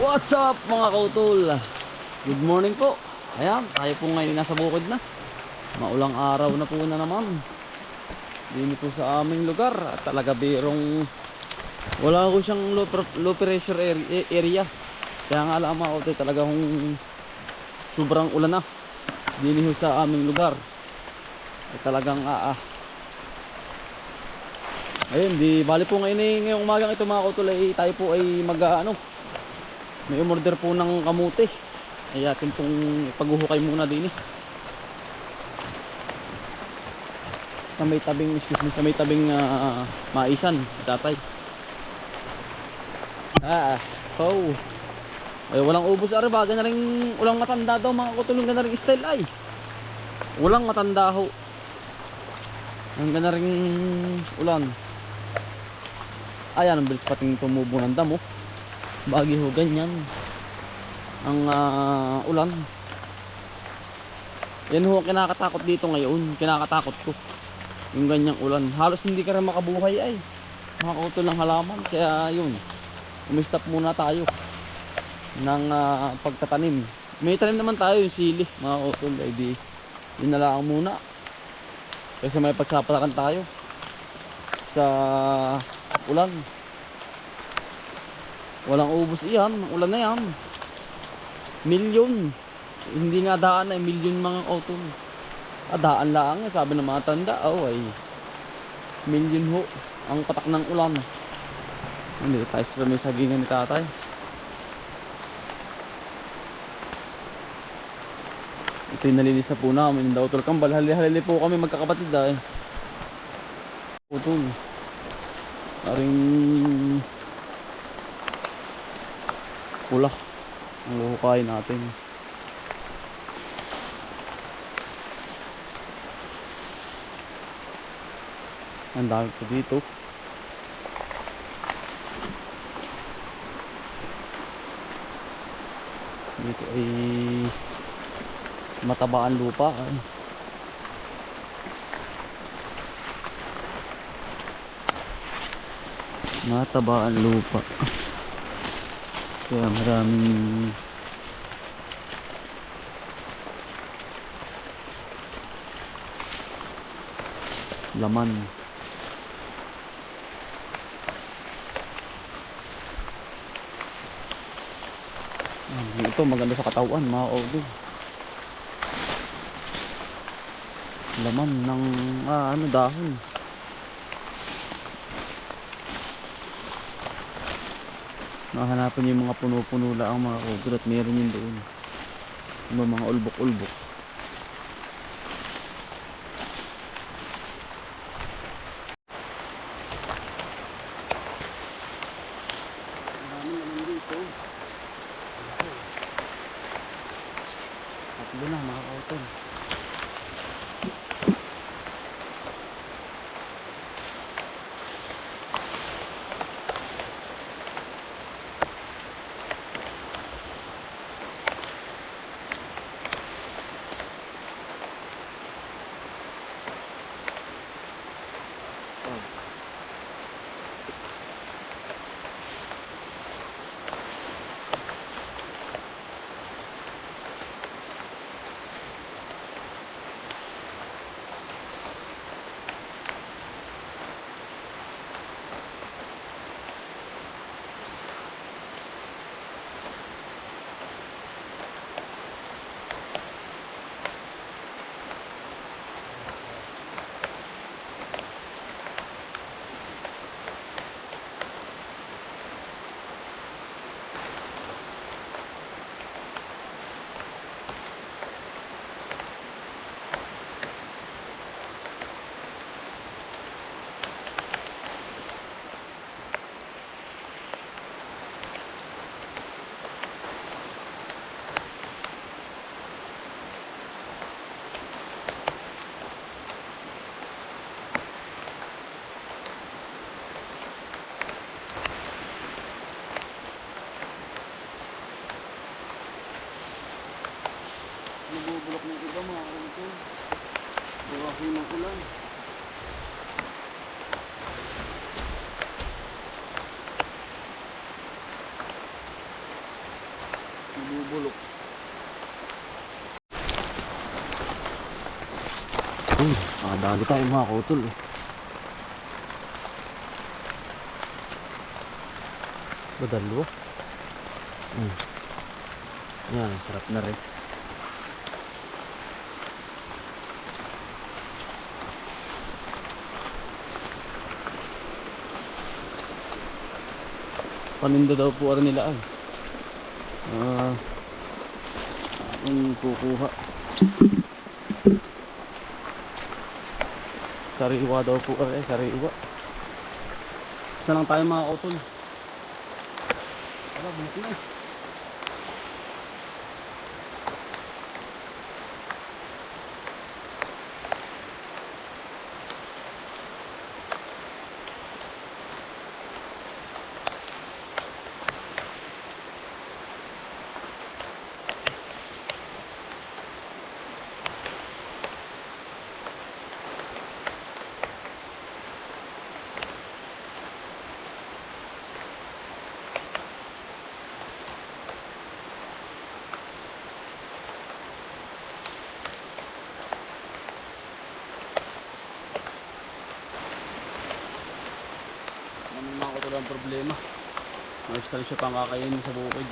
What's up mga kautol? Good morning po. Ayan, tayo po ngayon nasa bukid na. Maulang araw na po na naman. Dito po sa aming lugar. Talaga birong wala ko siyang low pressure area. Kaya nga alam mga kautol, talaga kung sobrang ulan na dito sa aming lugar. Talagang ayun, di bali po ngayon ngayong umagang ito mga kautol ay tayo po ay may umorder po ng kamuti. Ay atin pong paghuhukay muna din sa may tabing, sa may tabing maisan, tatay. Ay walang ubos ari ba, gana ring ulang matanda daw mga kautol, gana ring style ay. Ulang matanda ho. Ang gana ring ulan. Ayan, ang bilis pating tumubo ng damo. Bagi ho ganyan ang ulan. Yan ho ang kinakatakot dito ngayon. Kinakatakot ko yung ganyang ulan. Halos hindi ka rin makabuhay ay makautol ng halaman. Kaya yun, umistop muna tayo ng pagtatanim. May tanim naman tayo yung sili mga kautol. Ay di yun na lang muna kasi may pagsapalakan tayo sa ulan. Walang ubos iyan, ulan na yan. Milyon. Hindi nga daan ay milyon mga kautol. Daan lang, sabi ng mga tanda. Ay milyon ho ang patak ng ulan. Hindi tayo sa may sagingan ni tatay. Ito yung nalinis na po namin. Daw tol kambal, halili po kami magkakapatid ay. Utol. Paring pula ang huhukayin natin. Ang dami po dito. Dito ay matabaan lupa ay. Matabaan lupa. Kaya maraming laman. Ito maganda sa katawan mga kautol. Laman ng dahon. Mahanapan niyo yung mga puno-puno lang mga kautol at meron yun doon. Yung mga ulbok-ulbok. Maraming naman dito. Tatlo na mga kautol. Nabubulok ng iba mga kautol. Buwahin ng ulan. Nabubulok. Ay, nakadali tayo mga kautol eh. Ba dalawa? Yan, sarap na rin. Paninda daw po rin nila ay. Ang kukuha. Sariwa daw po ay, sariwa. Isa lang tayo mga kautol. Wala, buti na eh. Ito lang problema. Maestal siya pang kakainin sa bukid.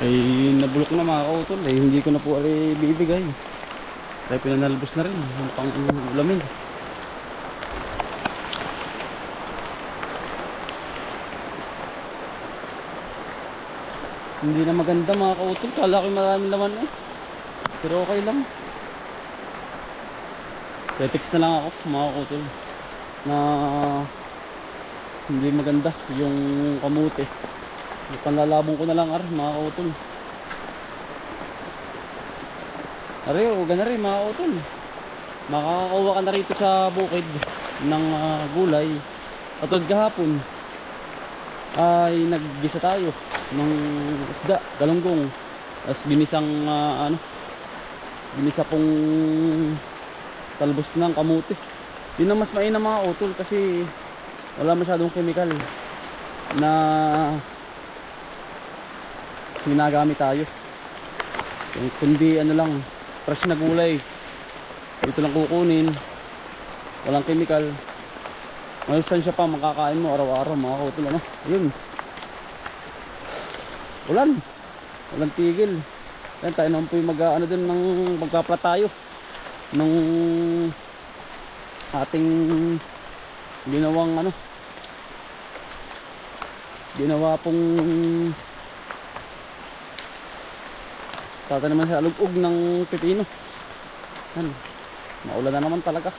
Ay nabulok na mga kautol eh, hindi ko na po bibigay kaya pinanalbos na rin yung pang ulamin. Hindi na maganda mga kautol, kala ko maraming laman eh, pero okay lang. Tetext na lang ako mga kautol na hindi maganda yung kamote. Panlalabong ko na lang mga kautol. Huwag na rin mga kautol. Makakakuha ka na rito sa bukid ng gulay. At kahapon ay naggisa tayo ng isda, galunggong. Tapos ginisang ginisa pong talbos ng kamote. Yun ang mas mainam mga kautol kasi wala masyadong chemical na ginagamit tayo. Kundi ano lang, fresh na gulay. Ito lang kukunin. Walang chemical. Masustansya pa makakain mo araw-araw mga kautol. Ayun. Walang tigil. Yan tayo naman po yung din ng magpapla tayo ng ating ginawa pong tata naman sa alugog ng pepino. Yan, maulan na naman talaga.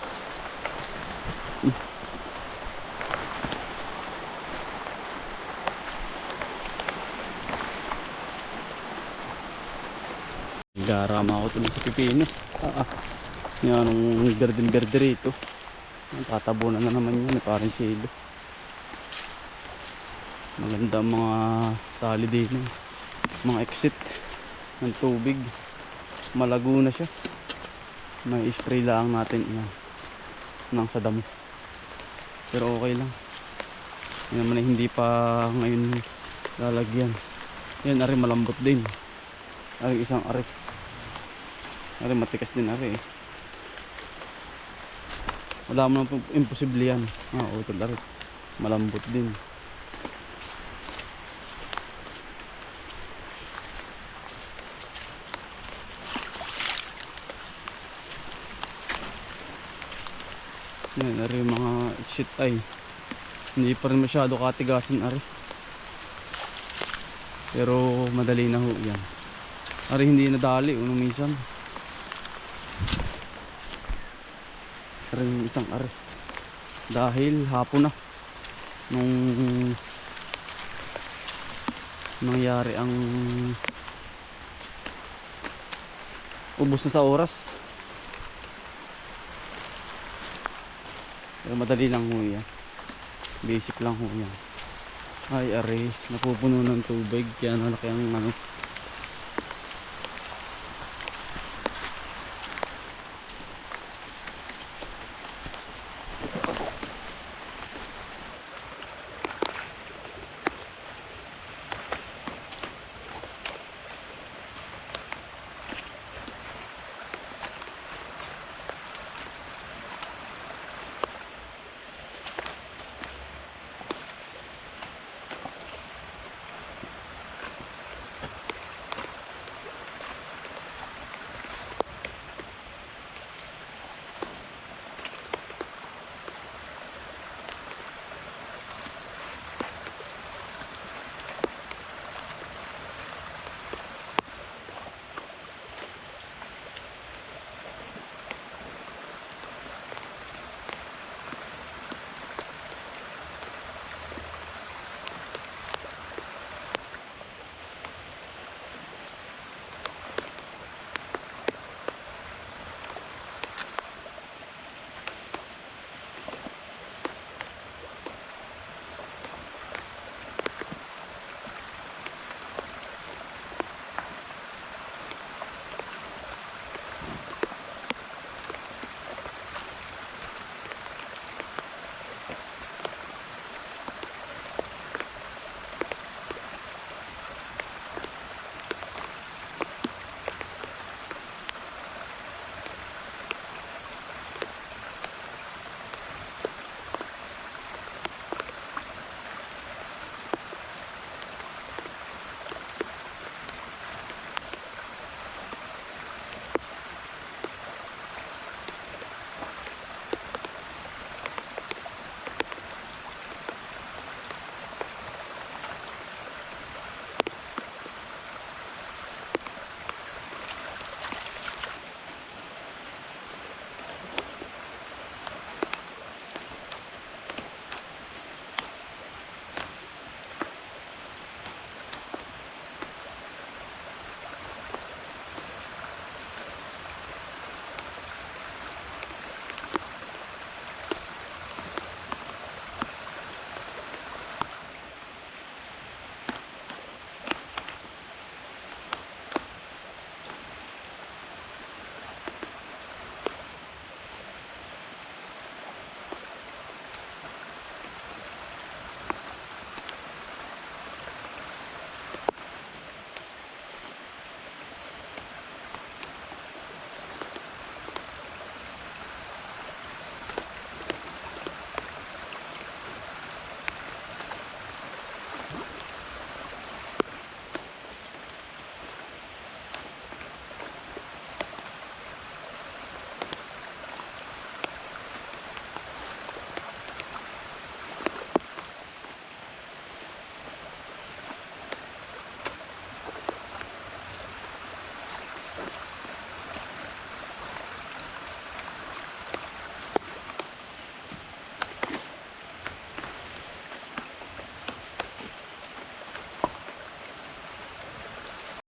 Garama ako tuloy sa pepino. Yan ang berde rito. Tatabunan na naman yan, parang silo. Maganda mga tali din, mga exit ng tubig. Malago na siya. May spray lang natin nang sa damo, pero okay lang. Yan naman hindi pa ngayon lalagyan. Yan ari malambot din. Ari isang ari matikas din ari eh. Wala mo nang imposible yan. Utol ari malambot din. Yan ari mga shit ay hindi pa rin masyado katigasin ari. Pero madali na ho yan. Ari hindi nadali unong minsan. Ari yung isang ari. Dahil hapon na nung nangyari ang ubos na sa oras. Pero madali lang ho yan. Basic lang ho yan. Ay ari, napupuno ng tubig. Kaya nalaki ang ano.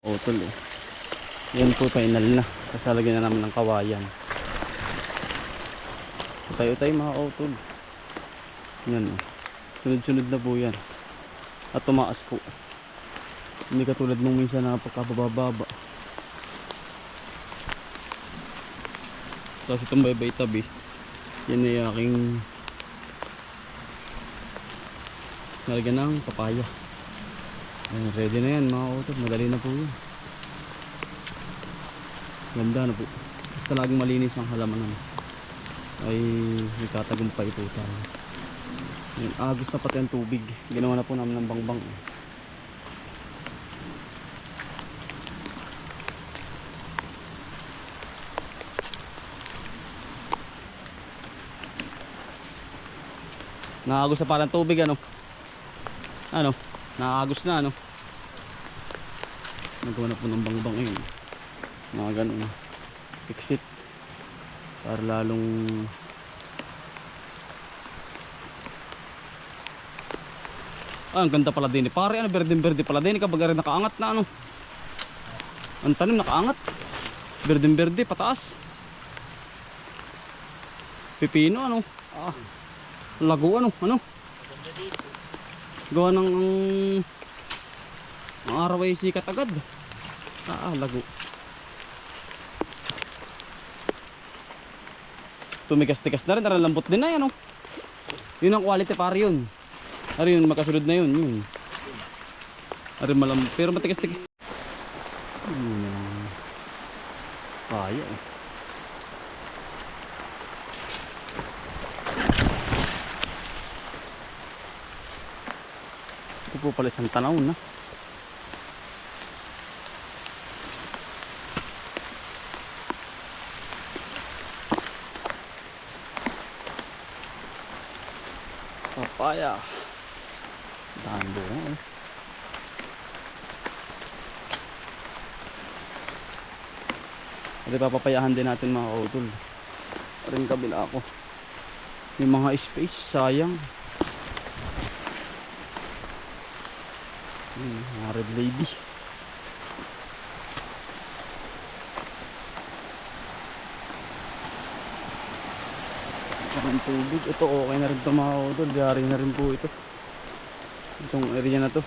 Utol eh. Yan po final na. Kasalagyan na namin ng kawayan. Tayo mga utol. Yan oh. Sunod-sunod na po yan. At tumaas po. Hindi katulad nung minsan na pagkabababa. Tapos itong baybay tabi. Yan ay aking nalagyan ng papaya. Ayan, ready na yan mga utol. Madali na po yun. Ganda na po. Basta laging malinis ang halaman ay nagtatagumpay po tayo. Ayan, agos na pati ang tubig. Ginawa na po namin ng bangbang. Naagos na parang tubig ano. Ano? Naagos na ano. Nagawa na po ng bangbang yun. Mga ganun. Exit. Para lalong ang ganda pala din. Pare, ano, berdeng-berde pala din. Kabagari nakaangat na ano. Ang tanim nakaangat. Berdeng-berde, pataas. Pipino, ano. Lago, ano. Gawa ng ang araw ay sikat agad. Lago. Tumigas-tigas na rin. Lambot din na yan, oh. Yun ang quality, pare, yun. Ari yun, makasunod na yun. Ari malam, pero matigas-tigas. Kaya eh. Ito po pala isang tanaw na. Papaya. Dando eh. At ipapapayahan din natin mga kautol. Ring kabila ako. May mga space, sayang. Mga red lady. Ang tubig. Ito okay na rin ito mga kautol. Gari na rin po ito. Itong area na to.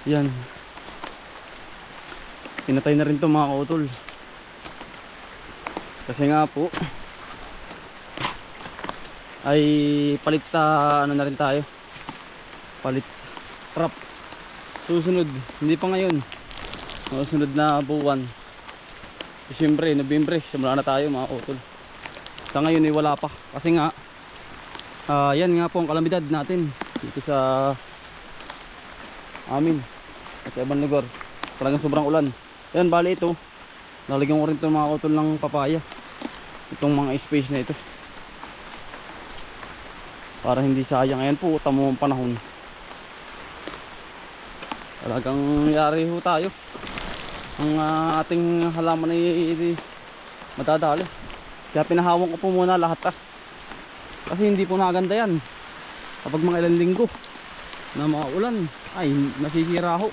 Yan. Pinatay na rin ito mga kautol. Kasi nga po ay palit ano na rin tayo. Palit trap. Susunod, hindi pa ngayon. Susunod na buwan. Siyempre, Nobyembre, simula na tayo mga kautol. Sa ngayon ay wala pa. Kasi nga yan nga po ang kalamidad natin dito sa amin at sa ibang lugar. Talagang sobrang ulan. Yan, bali ito. Lalagyan ko rin ito mga kautol ng papaya. Itong mga space na ito. Para hindi sayang. Ayan po, tamo ang panahon. Talagang yari ho tayo. Ang ating halaman ay madadali. Kaya pinahawang ko po muna lahat kasi hindi po nakaganda yan. Kapag mga ilang linggo na mga ulan ay nasisira ho.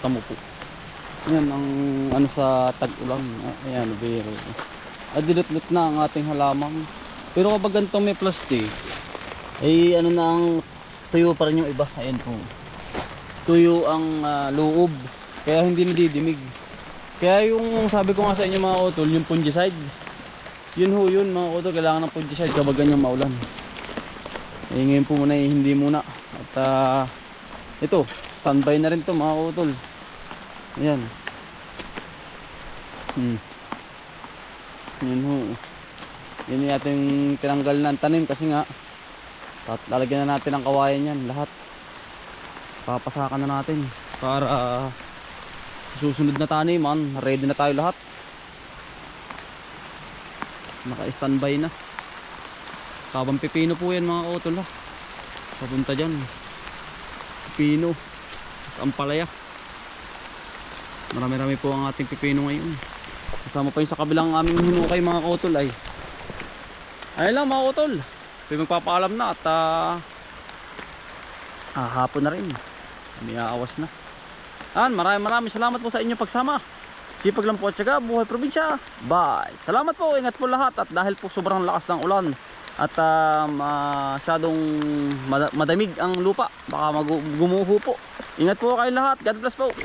Tamo po. Yan ang ano sa tag-ulan. Ayan, biro. Dilot-lot na ang ating halaman. Pero kapag ganito may plastic, ay ano na ang tuyo pa rin yung iba. Ayan po. Tuyo ang loob. Kaya hindi nadidimig. Kaya yung sabi ko nga sa inyo mga utol, yung fungicide. Yun ho yun mga utol, kailangan ng fungicide kapag ganyan maulan. Ngayon po muna hindi muna. At ito, standby na rin to mga utol. Ayan. Yun ho. Yun yung ating tinanggal ng tanim kasi nga lalagyan na natin ang kawayan yan lahat. Papasakan na natin para susunod na taniman, ready na tayo lahat. Naka-standby na. Kabang pipino po yan mga kautol ha. Papunta dyan. Pipino. Ampalaya. Marami-rami po ang ating pipino ngayon. Kasama pa yung sa kabilang aming hinukay mga kautol ay. Ayun lang mga kautol. Magpapaalam na at hapon na rin. May aawas na. Maraming salamat po sa inyong pagsama. Sipag lang po at syaga, buhay probinsya. Bye. Salamat po, ingat po lahat. At dahil po sobrang lakas ng ulan at masyadong madamig ang lupa, baka gumuho po. Ingat po kayo lahat. God bless po.